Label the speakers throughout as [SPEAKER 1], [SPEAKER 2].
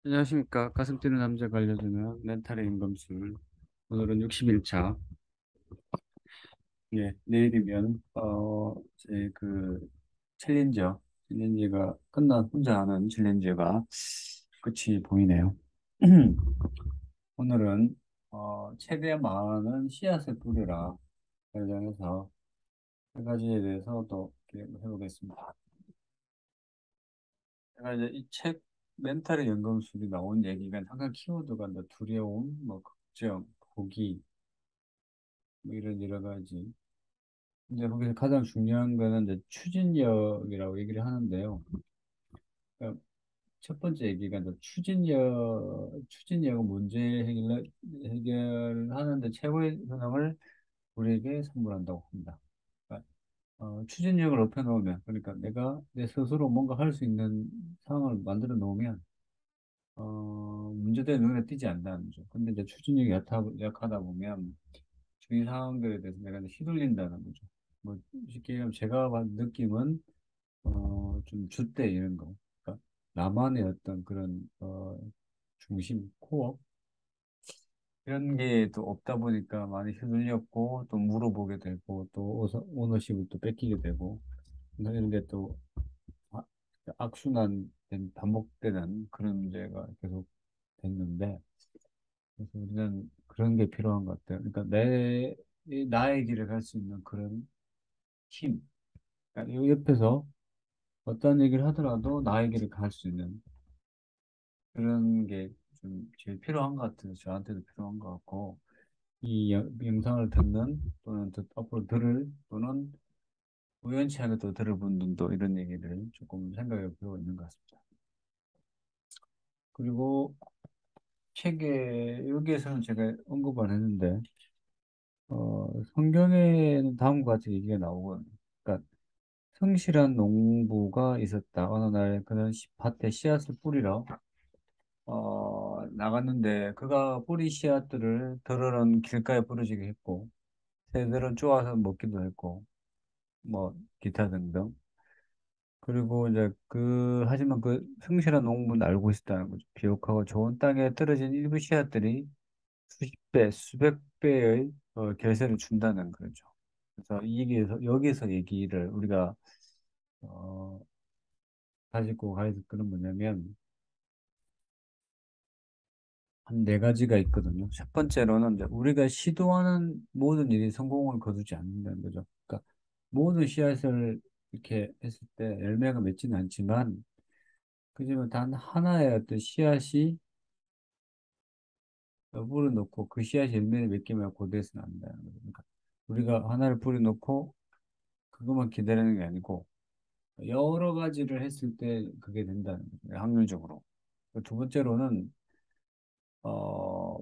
[SPEAKER 1] 안녕하십니까. 가슴 뛰는 남자가 알려주는 멘탈의 인검술. 오늘은 61차. 예, 내일이면, 제 챌린저가 끝난 혼자 하는 챌린저가 끝이 보이네요. 오늘은, 최대 많은 씨앗을 뿌리라. 관련해서 세 가지에 대해서 또 이렇게 해보겠습니다. 제가 이제 이 책, 멘탈의 연금술이 나온 얘기가 항상 키워드가 뭐 두려움, 뭐 걱정, 포기, 뭐 이런 여러 가지. 근데 거기서 가장 중요한 거는 이제 추진력이라고 얘기를 하는데요. 그러니까 첫 번째 얘기가 이제 추진력은 문제 해결하는데 최고의 효능을 우리에게 선물한다고 합니다. 그러니까 추진력을 높여놓으면, 그러니까 내가 내 스스로 뭔가 할 수 있는 상황을 만들어 놓으면, 문제들이 눈에 띄지 않는다는 거죠. 근데 이제 추진력이 약하다 보면 주위 상황들에 대해서 내가 이제 휘둘린다는 거죠. 뭐 쉽게 얘기하면 제가 받은 느낌은 좀 줏대 이런 거. 그러니까 나만의 어떤 그런 중심, 코어 이런 게 또 없다 보니까 많이 휘둘렸고 또 물어보게 되고 또 오너십을 또 뺏기게 되고 이런 게 또 아- 악순환 반복되는 그런 문제가 계속 됐는데 그래서 우리는 그런 게 필요한 것 같아요. 그러니까 나의 길을 갈 수 있는 그런 힘. 그러니까 이 옆에서 어떤 얘기를 하더라도 나에게를 갈 수 있는 그런 게 좀 제일 필요한 것 같아요. 저한테도 필요한 것 같고, 이 영상을 듣는 또는 앞으로 들을 또는 우연치 않게 또 들을 분들도 이런 얘기를 조금 생각해 볼 필요가 있는 것 같습니다. 그리고 책에, 여기에서는 제가 언급 안 했는데, 성경에는 다음과 같이 얘기가 나오고, 그러니까 성실한 농부가 있었다. 어느 날 그는 밭에 씨앗을 뿌리러 나갔는데 그가 뿌리 씨앗들을 들으러 길가에 부러지게 했고 새들은 쪼아서 먹기도 했고 뭐 기타 등등. 그리고 이제 하지만 그 성실한 농부는 알고 있었다는 거죠. 비옥하고 좋은 땅에 떨어진 일부 씨앗들이 수십 배, 수백 배의 결실을 준다는 거죠. 그래서 여기에서 얘기를 우리가 어, 가지고 가야 될 거는 뭐냐면 한 네 가지가 있거든요. 첫 번째로는 이제 우리가 시도하는 모든 일이 성공을 거두지 않는다는 거죠. 그러니까 모든 씨앗을 이렇게 했을 때 열매가 맺지는 않지만, 그지만 단 하나의 어떤 씨앗이 뿌려 놓고 그 씨앗이 열매를 맺기만 고대해서는 안 된다는 거죠. 그러니까 우리가 하나를 뿌려 놓고 그것만 기다리는 게 아니고 여러 가지를 했을 때 그게 된다는 거죠. 확률적으로. 두 번째로는 어,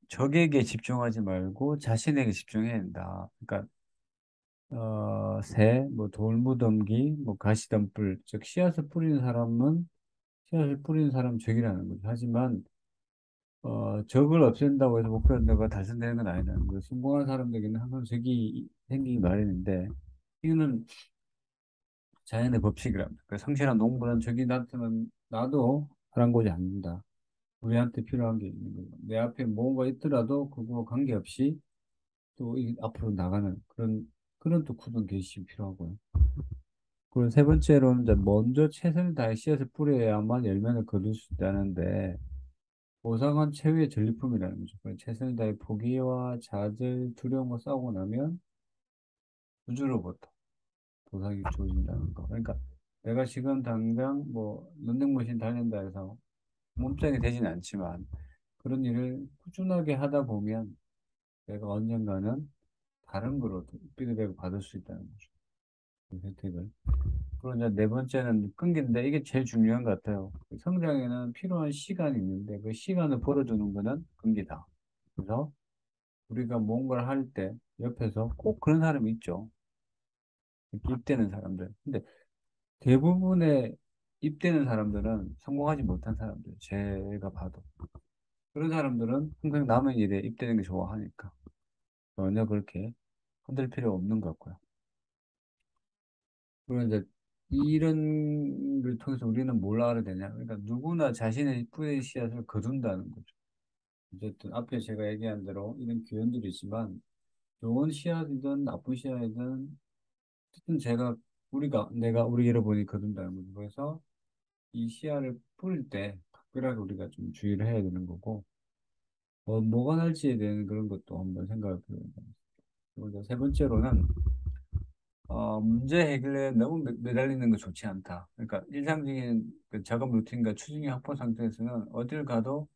[SPEAKER 1] 적에게 집중하지 말고 자신에게 집중해야 된다. 그러니까 뭐 돌무덤기, 뭐 가시덤불, 즉 씨앗을 뿌리는 사람 적이라는 거죠. 하지만 적을 없앤다고 해서 목표가 달성되는 건 아니라는 거예요. 성공한 사람들에게는 항상 적이 생기기 마련인데 이거는 자연의 법칙이랍니다. 그 성실한 농부는 적이 나타나면 나도 아랑곳이 않는다. 우리한테 필요한 게 있는 거고 내 앞에 뭔가 있더라도 그거 관계없이 또 앞으로 나가는 그런 또 굳은 결심이 필요하고요. 그리고 세 번째로는 이제 먼저 최선을 다해 씨앗을 뿌려야만 열매를 거둘 수 있다는데 보상은 최후의 전리품이라는 거죠. 최선을 다해 포기와 좌절, 두려움과 싸우고 나면 우주로부터 보상이 주어진다는 거. 그러니까 내가 지금 당장 뭐 런닝머신 달린다 해서 몸짱이 되진 않지만 그런 일을 꾸준하게 하다 보면 내가 언젠가는 다른 거로 피드백을 받을 수 있다는 거죠. 그 혜택을. 그리고 이제 네 번째는 끈기인데 이게 제일 중요한 것 같아요. 성장에는 필요한 시간이 있는데 그 시간을 벌어주는 거는 끈기다. 그래서 우리가 뭔가를 할 때 옆에서 꼭 그런 사람이 있죠. 이렇게 입대는 사람들. 근데 대부분의 입대는 사람들은 성공하지 못한 사람들. 제가 봐도. 그런 사람들은 항상 남의 일에 입대는 게 좋아하니까 전혀 그렇게 흔들 필요 없는 것 같고요. 그리고 이제 이런 를 통해서 우리는 뭘 알아야 되냐? 그러니까 누구나 자신의 뿌리의 씨앗을 거둔다는 거죠. 어쨌든 앞에 제가 얘기한 대로 이런 교훈들이 있지만 좋은 씨앗이든 나쁜 씨앗이든 어쨌든 내가 우리 여러분이 거둔다는 거죠. 그래서 이 씨앗을 뿌릴 때 특별하게 우리가 좀 주의를 해야 되는 거고 뭐가 날지에 대한 그런 것도 한번 생각해 보는 거죠. 그리고 이제 세 번째로는 문제 해결에 너무 매달리는 거 좋지 않다. 그러니까 일상적인 그 작업 루틴과 추진력 확보 상태에서는 어딜 가도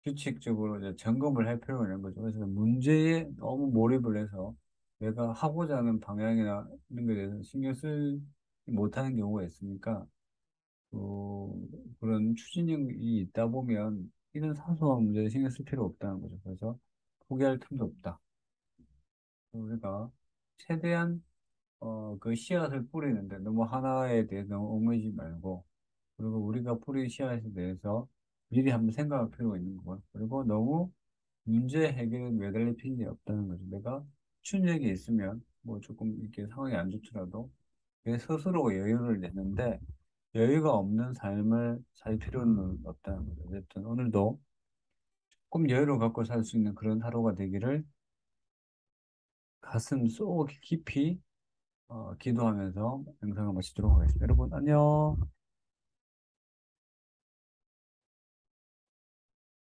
[SPEAKER 1] 규칙적으로 이제 점검을 할 필요가 있는 거죠. 그래서 문제에 너무 몰입을 해서 내가 하고자 하는 방향이나 이런 거에 대해서 신경 쓸 못하는 경우가 있으니까 그런 추진력이 있다 보면 이런 사소한 문제에 신경 쓸 필요 없다는 거죠. 그래서 포기할 틈도 없다. 우리가 최대한 그 씨앗을 뿌리는데 너무 하나에 대해서 너무 얽매이지 말고 그리고 우리가 뿌린 씨앗에 대해서 미리 한번 생각할 필요가 있는 거고요. 그리고 너무 문제 해결에 매달릴 필요가 없다는 거죠. 내가 추진력이 있으면 뭐 조금 이렇게 상황이 안 좋더라도 내 스스로 여유를 내는데 여유가 없는 삶을 살 필요는 없다는 거죠. 어쨌든 오늘도 조금 여유를 갖고 살 수 있는 그런 하루가 되기를 가슴 속 깊이 기도하면서 영상을 마치도록 하겠습니다. 여러분, 안녕.